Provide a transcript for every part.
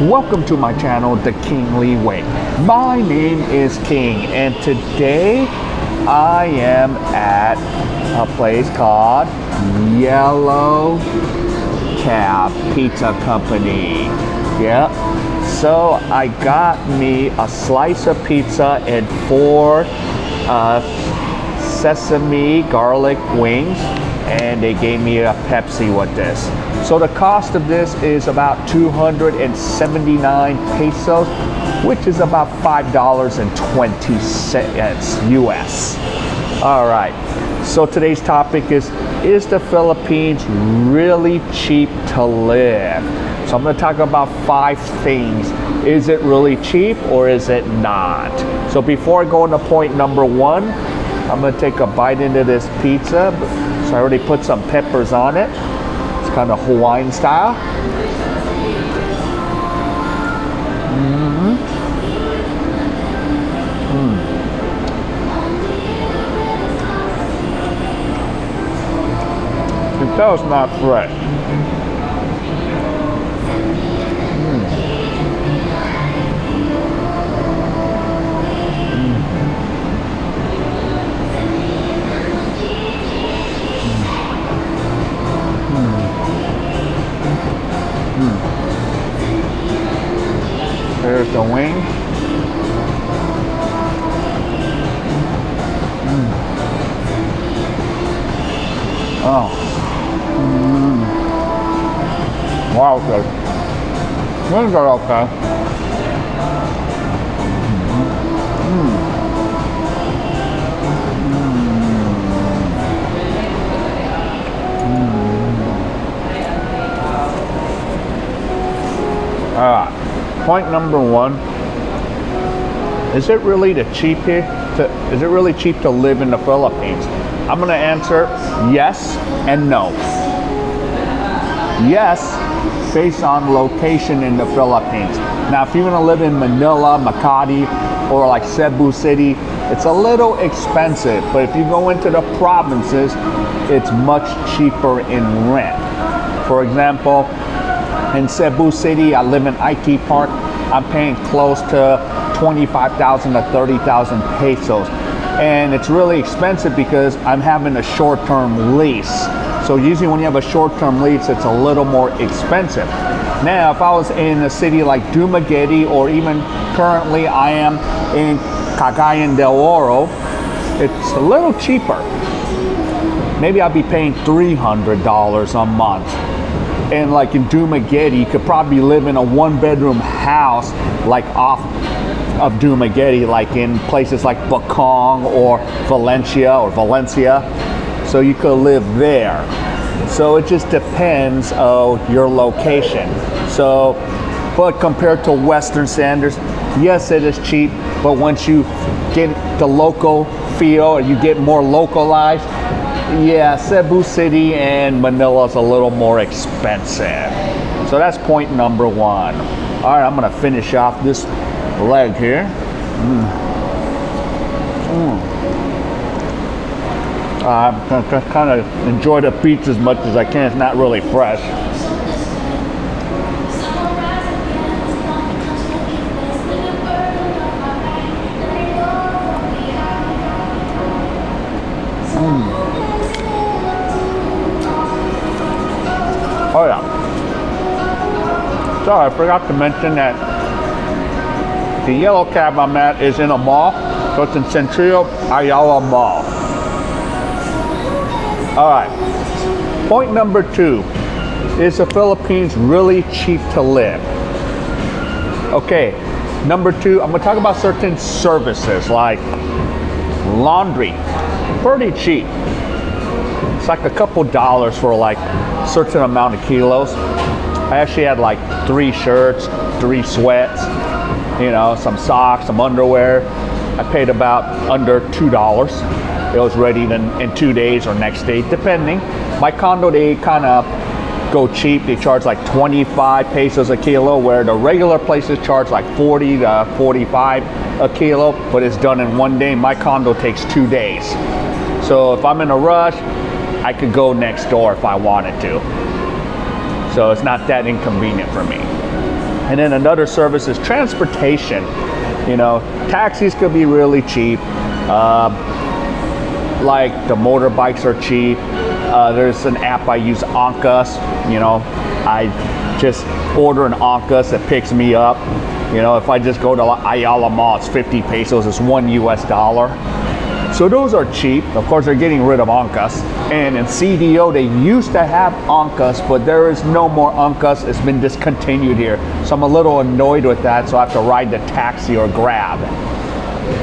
Welcome to my channel, The Kingly Way. My name is King, and today I am at a place called Yellow Cab Pizza Company. Yep. So I got me a slice of pizza and 4 sesame garlic wings, and they gave me a Pepsi with this. So the cost of this is about 279 pesos, which is about $5.20 US. All right, so today's topic is the Philippines really cheap to live? So I'm going to talk about 5 things. Is it really cheap or is it not? So before I go into point number 1, I'm going to take a bite into this pizza. So I already put some peppers on it. It's kind of Hawaiian style. You can tell it's not fresh. There's the wing. Oh. Wow, good. Wings are okay. Point number 1, is it really cheap here? Is it really cheap to live in the Philippines? I'm going to answer yes and no. Yes, based on location in the Philippines. Now, if you're going to live in Manila, Makati, or like Cebu City, it's a little expensive. But if you go into the provinces, it's much cheaper in rent. For example, in Cebu City, I live in IT Park. I'm paying close to 25,000 to 30,000 pesos. And it's really expensive because I'm having a short-term lease. So usually when you have a short-term lease, it's a little more expensive. Now, if I was in a city like Dumaguete, or even currently I am in Cagayan del Oro, it's a little cheaper. Maybe I'd be paying $300 a month. And like in Dumaguete, you could probably live in a 1-bedroom house like off of Dumaguete, like in places like Bacong or Valencia. So you could live there. So it just depends on your location. So, but compared to Western standards, yes, it is cheap. But once you get the local feel, or you get more localized, yeah, Cebu City and Manila is a little more expensive. So that's point number 1. All right, I'm gonna finish off this leg here. I'm gonna kind of enjoy the pizza as much as I can. It's not really fresh. Oh yeah. So I forgot to mention that the yellow cab I'm at is in a mall. So it's in Centrio, Ayala Mall. All right. Point number 2, is the Philippines really cheap to live? Okay. Number 2, I'm gonna talk about certain services like laundry. Pretty cheap. It's like a couple dollars for like a certain amount of kilos. I actually had like 3 shirts, 3 sweats, you know, some socks, some underwear. I paid about under $2. It was ready in 2 days or next day, depending. My condo, they kind of go cheap. They charge like 25 pesos a kilo, where the regular places charge like 40 to 45 a kilo, but it's done in 1 day. My condo takes 2 days. So if I'm in a rush, I could go next door if I wanted to. So it's not that inconvenient for me. And then another service is transportation. You know, taxis could be really cheap. Like the motorbikes are cheap. There's an app I use, Ankas. You know, I just order an Ankas that picks me up. You know, if I just go to Ayala Mall, it's 50 pesos, it's $1 US. So those are cheap. Of course, they're getting rid of Ankas. And in CDO, they used to have Ankas, but there is no more Ankas. It's been discontinued here. So I'm a little annoyed with that, so I have to ride the taxi or Grab.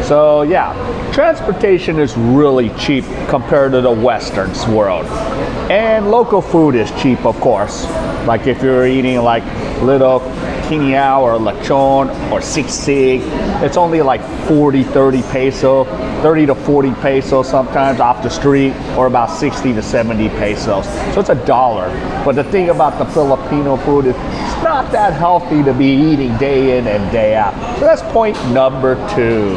So yeah, transportation is really cheap compared to the Western world. And local food is cheap, of course. Like if you're eating like little Quiniao or lechon or sigsig, it's only like 30 peso, 30 to 40 pesos sometimes off the street, or about 60 to 70 pesos. So it's $1. But the thing about the Filipino food is it's not that healthy to be eating day in and day out. So that's point number 2.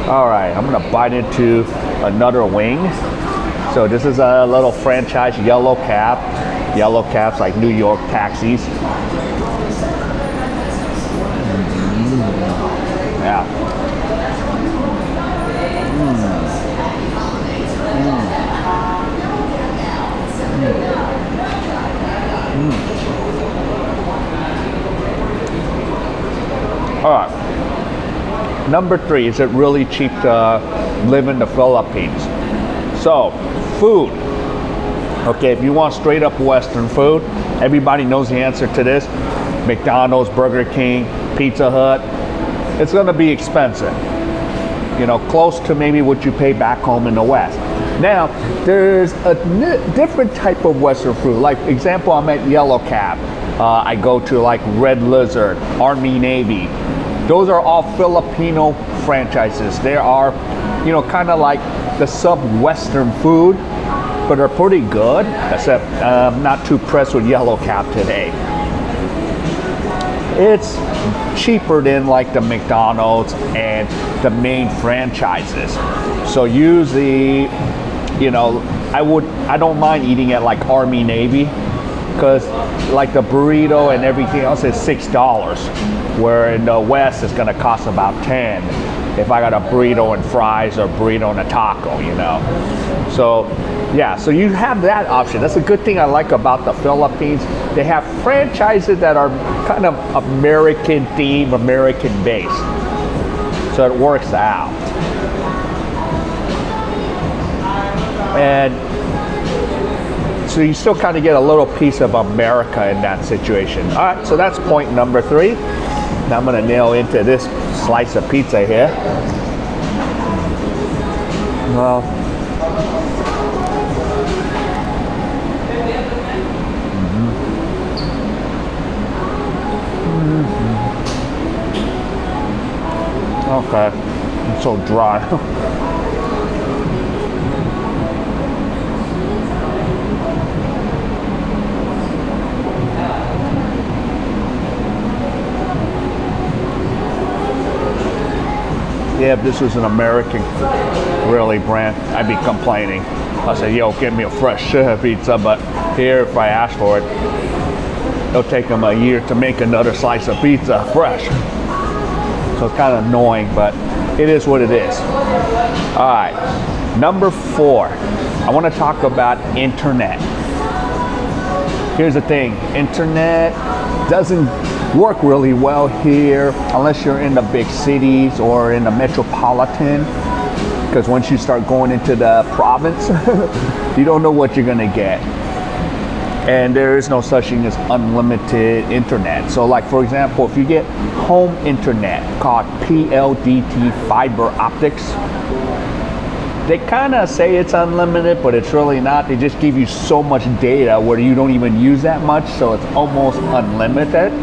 All right, I'm gonna bite into another wing. So this is a little franchise, Yellow Cab. Yellow Cab's like New York taxis. Yeah. All right. Number 3, is it really cheap to live in the Philippines? So, food. Okay, if you want straight up Western food, everybody knows the answer to this. McDonald's, Burger King, Pizza Hut. It's gonna be expensive. You know, close to maybe what you pay back home in the West. Now, there's a different type of Western food. Like, example, I'm at Yellow Cab. I go to like Red Lizard, Army Navy. Those are all Filipino franchises. They are, you know, kind of like the sub-Western food, but they're pretty good, except I'm not too pressed with Yellow Cab today. It's cheaper than like the McDonald's and the main franchises. So usually, you know, I don't mind eating at like Army Navy, because like the burrito and everything else is $6, where in the West it's gonna cost about 10 if I got a burrito and fries or burrito and a taco, you know. So yeah, so you have that option. That's a good thing I like about the Philippines. They have franchises that are kind of American themed, American based. So it works out. And so you still kind of get a little piece of America in that situation. All right, so that's point number 3. Now I'm gonna nail into this slice of pizza here. Well, okay, it's so dry. Yeah, if this was an American really brand, I'd be complaining. I say, yo, give me a fresh pizza, but here, if I ask for it, it'll take them a year to make another slice of pizza fresh. So it's kind of annoying, but it is what it is. All right, number 4, I want to talk about internet. Here's the thing, internet doesn't work really well here unless you're in the big cities or in the metropolitan, because once you start going into the province, you don't know what you're gonna get. And there is no such thing as unlimited internet. So like, for example, if you get home internet called PLDT fiber optics, they kind of say it's unlimited, but it's really not. They just give you so much data where you don't even use that much, so it's almost unlimited.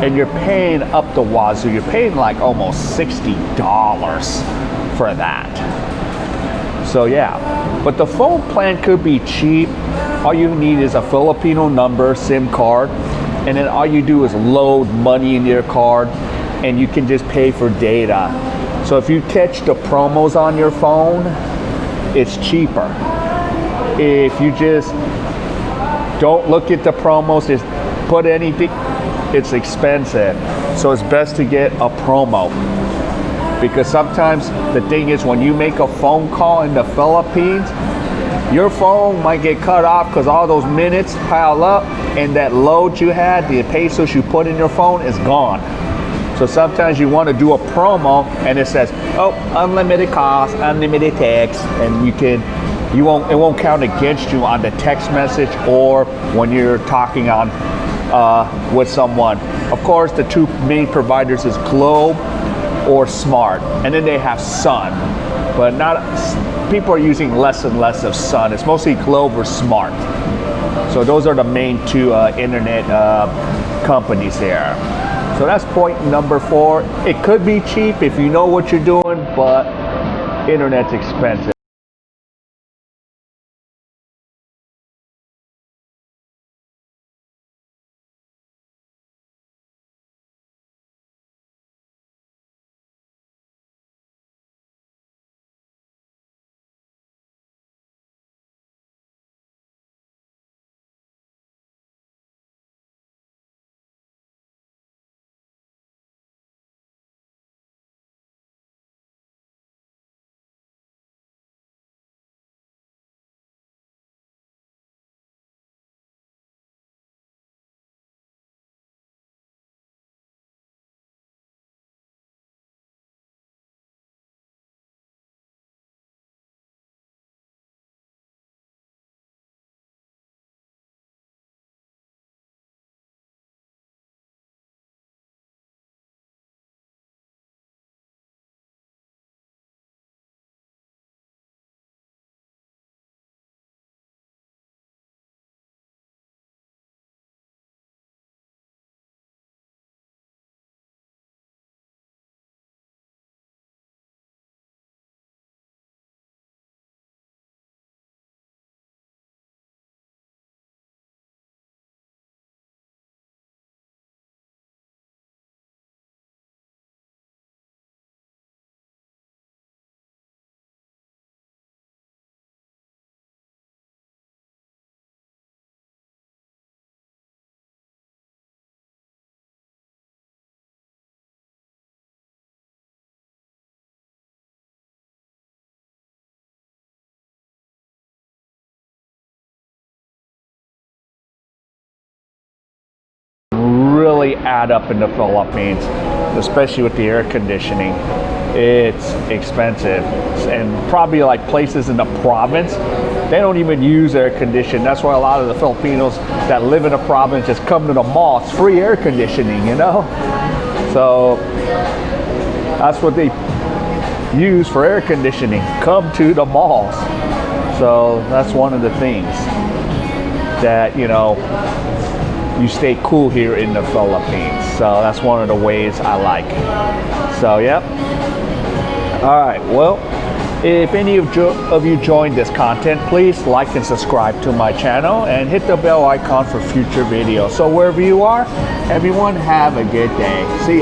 And you're paying up the wazoo. You're paying like almost $60 for that. So yeah, but the phone plan could be cheap. All you need is a Filipino number, SIM card, and then all you do is load money in your card, and you can just pay for data. So if you catch the promos on your phone, it's cheaper. If you just don't look at the promos, just put anything, it's expensive. So it's best to get a promo. Because sometimes the thing is, when you make a phone call in the Philippines, your phone might get cut off because all those minutes pile up, and that load you had, the pesos you put in your phone, is gone. So sometimes you want to do a promo and it says, oh, unlimited calls, unlimited text, and it won't count against you on the text message or when you're talking on with someone. Of course, the two main providers is Globe or Smart, and then they have Sun, but people are using less and less of Sun. It's mostly Globe or Smart. So those are the main two internet companies there. So that's point number 4. It could be cheap if you know what you're doing, but internet's expensive. Really add up in the Philippines, especially with the air conditioning. It's expensive, and probably like places in the province, they don't even use air conditioning. That's why a lot of the Filipinos that live in the province just come to the mall. It's free air conditioning, you know? So that's what they use for air conditioning. Come to the malls. So that's one of the things that, you stay cool here in the Philippines. So that's one of the ways I like. So, yep. All right, well, if any of you joined this content, please like and subscribe to my channel and hit the bell icon for future videos. So wherever you are, everyone have a good day. See ya.